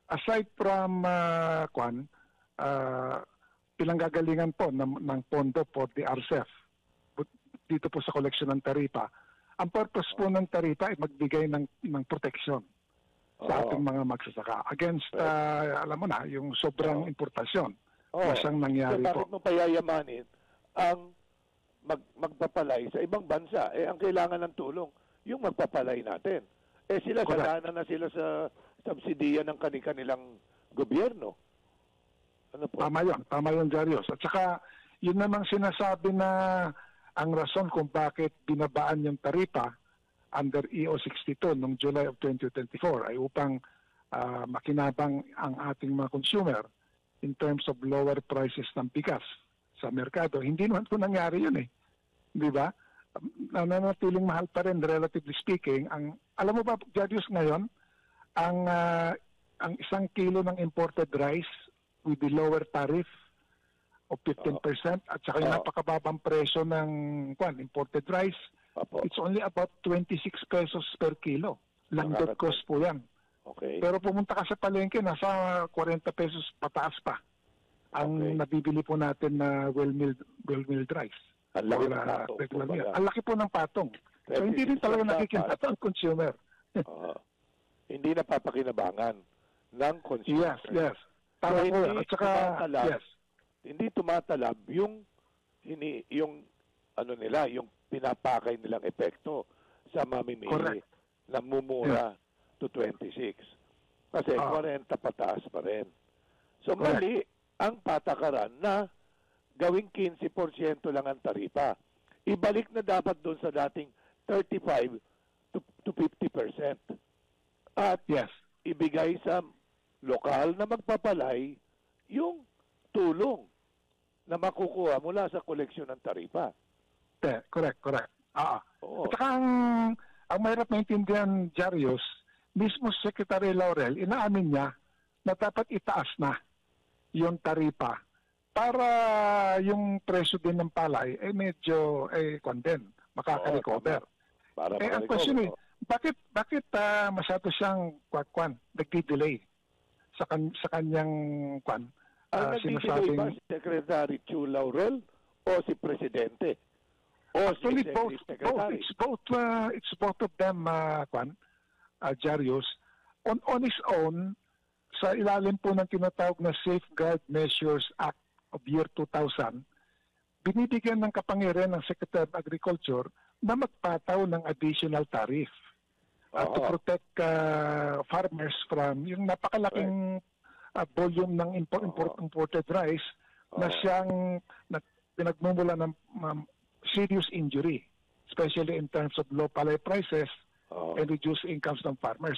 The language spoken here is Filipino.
aside from pinanggagalingan po ng pondo for the RCEF dito po sa koleksyon ng taripa, ang purpose po ng taripa ay magbigay ng protection sa ating mga magsasaka against, alam mo na, yung sobrang importasyon na siyang nangyari so, bakit mo payayamanin ang magpapalay sa ibang bansa? Eh, ang kailangan ng tulong, yung magpapalay natin. Eh, sila sadhana na sila sa subsidiya ng kanilang gobyerno. Ano po? Tama yun, Jarius. At saka, yun namang sinasabi na ang rason kung bakit binabaan yung taripa under EO 62 noong July of 2024 ay upang makinabang ang ating mga consumer in terms of lower prices ng bigas sa merkado. Hindi naman po nangyari yun eh. Di ba? Nananatiling mahal pa rin, relatively speaking. Alam mo ba, Jarius, ngayon, ang isang kilo ng imported rice with the lower tariff of 15% at saka yung napakababang presyo ng imported rice, it's only about 26 pesos per kilo. Landed cost po yan. Okay. Pero pumunta ka sa palengke, nasa 40 pesos pataas pa ang nabibili po natin na well-milled rice. Ang laki ng patong. Ang laki po ng patong. So hindi rin talaga nakikinata ang consumer. Hindi napapakinabangan ng consumer. Yes. Tama po. At saka, hindi tumatalab yung ano nila, yung pinapakay nilang epekto sa mamimili na mumura to 26. Kasi 40 pataas pa rin. So mali ang patakaran na gawing 15% lang ang taripa. Ibalik na dapat doon sa dating 35 to 50%. At ibigay sa lokal na magpapalay yung tulong na makukuha mula sa koleksyon ng taripa. Correct. At saka ang mahirap maintindihan, Jarius, mismo Secretary Laurel, inaamin niya na dapat itaas na yung taripa para yung presyo din ng palay medyo makaka-recover. Ang question bakit masyado siyang nagdi-delay sa kanyang ang nagdi-delay ba si Secretary Chu Laurel o si Presidente? Actually, both. It's both of them, Jarius. On its own, sa ilalim po ng tinatawag na Safeguard Measures Act of year 2000, binibigyan ng kapangyarihan ng Secretary of Agriculture na magpataw ng additional tariff to protect farmers from yung napakalaking volume ng imported rice na siyang pinagmumula ng serious injury, especially in terms of low palay prices and reduced incomes ng farmers.